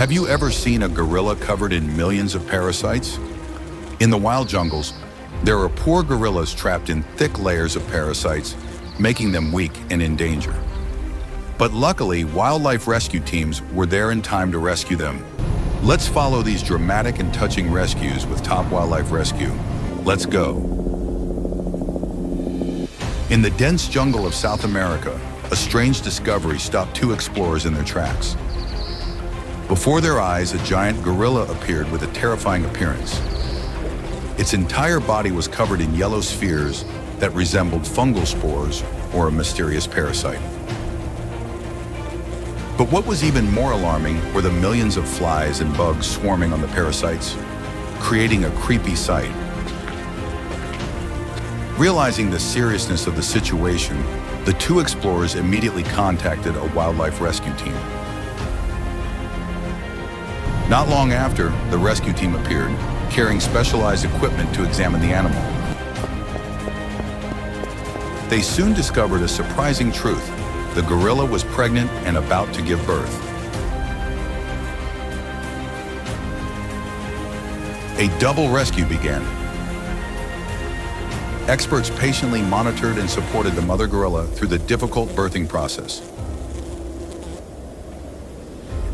Have you ever seen a gorilla covered in millions of parasites? In the wild jungles, there are poor gorillas trapped in thick layers of parasites, making them weak and in danger. But luckily, wildlife rescue teams were there in time to rescue them. Let's follow these dramatic and touching rescues with Top Wildlife Rescue. Let's go. In the dense jungle of South America, a strange discovery stopped two explorers in their tracks. Before their eyes, a giant gorilla appeared with a terrifying appearance. Its entire body was covered in yellow spheres that resembled fungal spores or a mysterious parasite. But what was even more alarming were the millions of flies and bugs swarming on the parasites, creating a creepy sight. Realizing the seriousness of the situation, the two explorers immediately contacted a wildlife rescue team. Not long after, the rescue team appeared, carrying specialized equipment to examine the animal. They soon discovered a surprising truth. The gorilla was pregnant and about to give birth. A double rescue began. Experts patiently monitored and supported the mother gorilla through the difficult birthing process.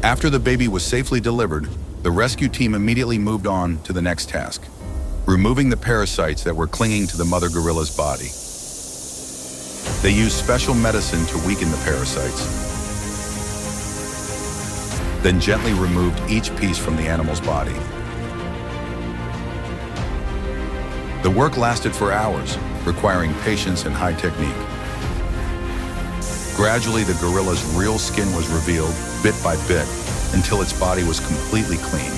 After the baby was safely delivered, the rescue team immediately moved on to the next task, removing the parasites that were clinging to the mother gorilla's body. They used special medicine to weaken the parasites, then gently removed each piece from the animal's body. The work lasted for hours, requiring patience and high technique. Gradually, the gorilla's real skin was revealed, bit by bit, until its body was completely clean.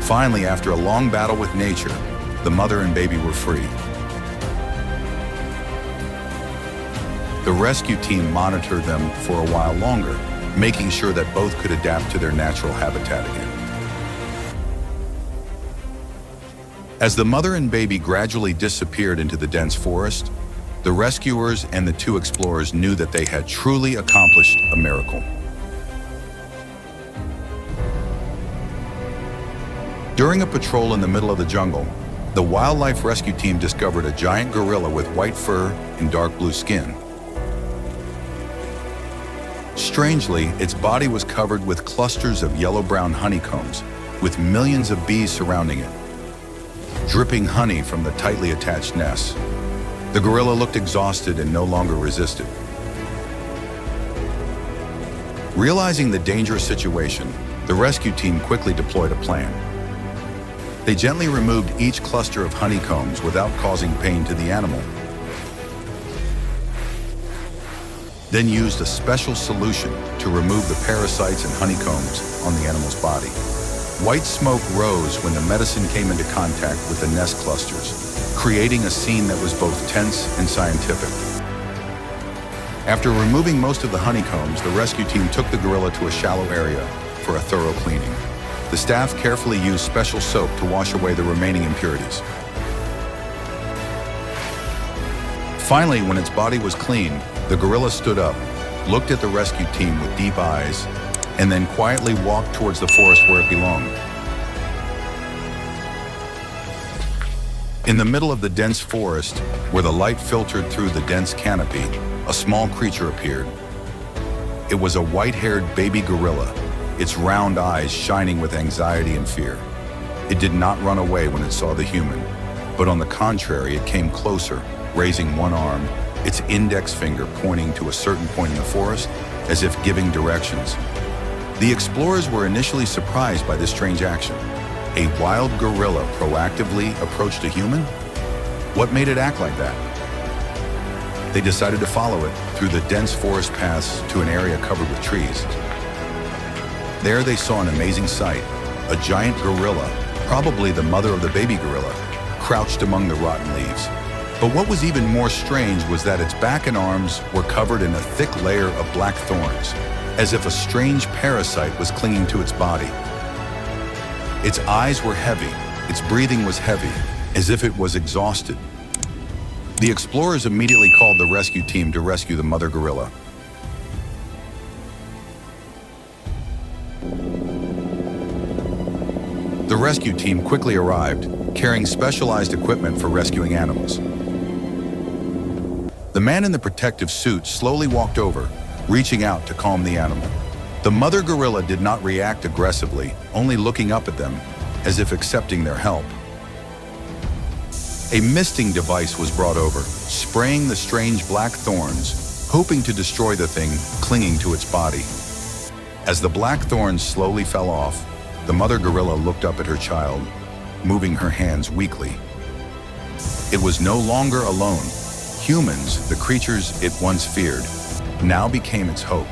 Finally, after a long battle with nature, the mother and baby were free. The rescue team monitored them for a while longer, making sure that both could adapt to their natural habitat again. As the mother and baby gradually disappeared into the dense forest, the rescuers and the two explorers knew that they had truly accomplished a miracle. During a patrol in the middle of the jungle, the wildlife rescue team discovered a giant gorilla with white fur and dark blue skin. Strangely, its body was covered with clusters of yellow-brown honeycombs, with millions of bees surrounding it, dripping honey from the tightly attached nests. The gorilla looked exhausted and no longer resisted. Realizing the dangerous situation, the rescue team quickly deployed a plan. They gently removed each cluster of honeycombs without causing pain to the animal, then used a special solution to remove the parasites and honeycombs on the animal's body. White smoke rose when the medicine came into contact with the nest clusters, creating a scene that was both tense and scientific. After removing most of the honeycombs, the rescue team took the gorilla to a shallow area for a thorough cleaning. The staff carefully used special soap to wash away the remaining impurities. Finally, when its body was clean, the gorilla stood up, looked at the rescue team with deep eyes, and then quietly walked towards the forest where it belonged. In the middle of the dense forest, where the light filtered through the dense canopy, a small creature appeared. It was a white-haired baby gorilla, its round eyes shining with anxiety and fear. It did not run away when it saw the human, but on the contrary, it came closer, raising one arm, its index finger pointing to a certain point in the forest, as if giving directions. The explorers were initially surprised by this strange action. A wild gorilla proactively approached a human? What made it act like that? They decided to follow it through the dense forest paths to an area covered with trees. There they saw an amazing sight. A giant gorilla, probably the mother of the baby gorilla, crouched among the rotten leaves. But what was even more strange was that its back and arms were covered in a thick layer of black thorns, as if a strange parasite was clinging to its body. Its eyes were heavy, its breathing was heavy, as if it was exhausted. The explorers immediately called the rescue team to rescue the mother gorilla. rescue team quickly arrived, carrying specialized equipment for rescuing animals. The man in the protective suit slowly walked over, reaching out to calm the animal. The mother gorilla did not react aggressively, only looking up at them, as if accepting their help. A misting device was brought over, spraying the strange black thorns, hoping to destroy the thing clinging to its body. As the black thorns slowly fell off, the mother gorilla looked up at her child, moving her hands weakly. It was no longer alone. Humans, the creatures it once feared, now became its hope.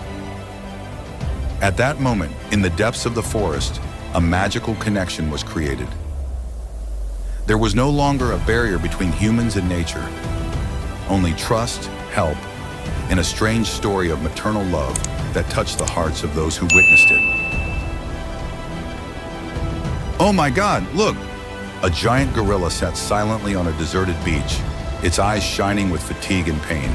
At that moment, in the depths of the forest, a magical connection was created. There was no longer a barrier between humans and nature, only trust, help, and a strange story of maternal love that touched the hearts of those who witnessed it. Oh my God, look! A giant gorilla sat silently on a deserted beach, its eyes shining with fatigue and pain.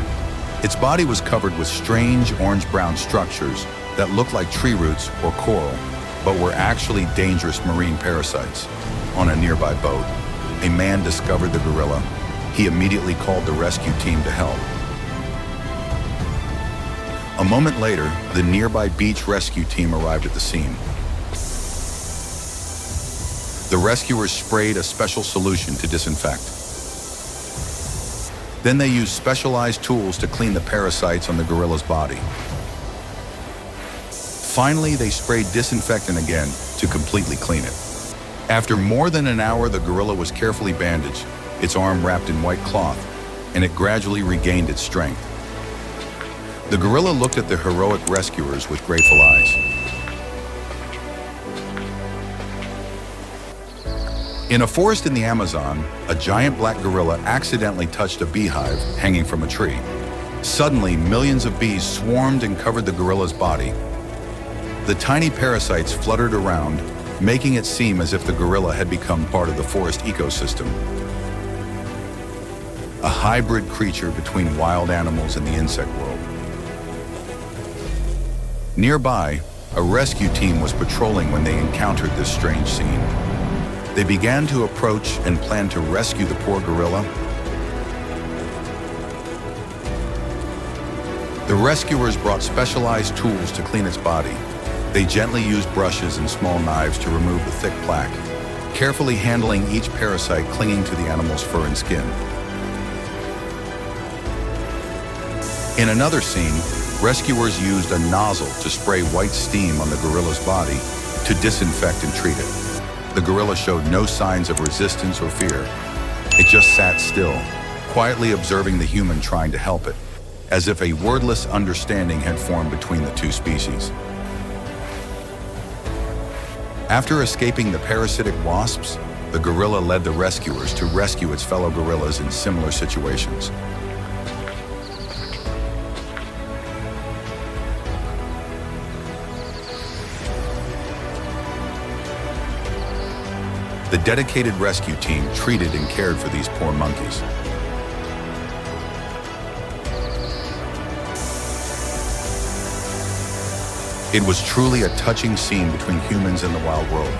Its body was covered with strange orange-brown structures that looked like tree roots or coral, but were actually dangerous marine parasites. On a nearby boat, a man discovered the gorilla. He immediately called the rescue team to help. A moment later, the nearby beach rescue team arrived at the scene. The rescuers sprayed a special solution to disinfect. Then they used specialized tools to clean the parasites on the gorilla's body. Finally, they sprayed disinfectant again to completely clean it. After more than an hour, the gorilla was carefully bandaged, its arm wrapped in white cloth, and it gradually regained its strength. The gorilla looked at the heroic rescuers with grateful eyes. In a forest in the Amazon, a giant black gorilla accidentally touched a beehive hanging from a tree. Suddenly, millions of bees swarmed and covered the gorilla's body. The tiny parasites fluttered around, making it seem as if the gorilla had become part of the forest ecosystem. A hybrid creature between wild animals and the insect world. Nearby, a rescue team was patrolling when they encountered this strange scene. They began to approach and plan to rescue the poor gorilla. The rescuers brought specialized tools to clean its body. They gently used brushes and small knives to remove the thick plaque, carefully handling each parasite clinging to the animal's fur and skin. In another scene, rescuers used a nozzle to spray white steam on the gorilla's body to disinfect and treat it. The gorilla showed no signs of resistance or fear. It just sat still, quietly observing the human trying to help it, as if a wordless understanding had formed between the two species. After escaping the parasitic wasps, the gorilla led the rescuers to rescue its fellow gorillas in similar situations. The dedicated rescue team treated and cared for these poor monkeys. It was truly a touching scene between humans and the wild world.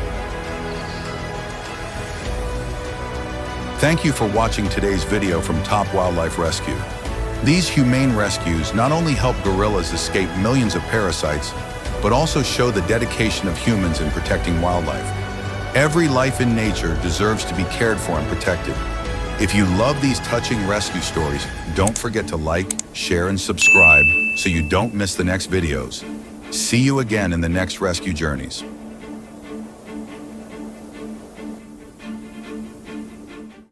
Thank you for watching today's video from Top Wildlife Rescue. These humane rescues not only help gorillas escape millions of parasites, but also show the dedication of humans in protecting wildlife. Every life in nature deserves to be cared for and protected. If you love these touching rescue stories, don't forget to like, share, and subscribe so you don't miss the next videos. See you again in the next rescue journeys.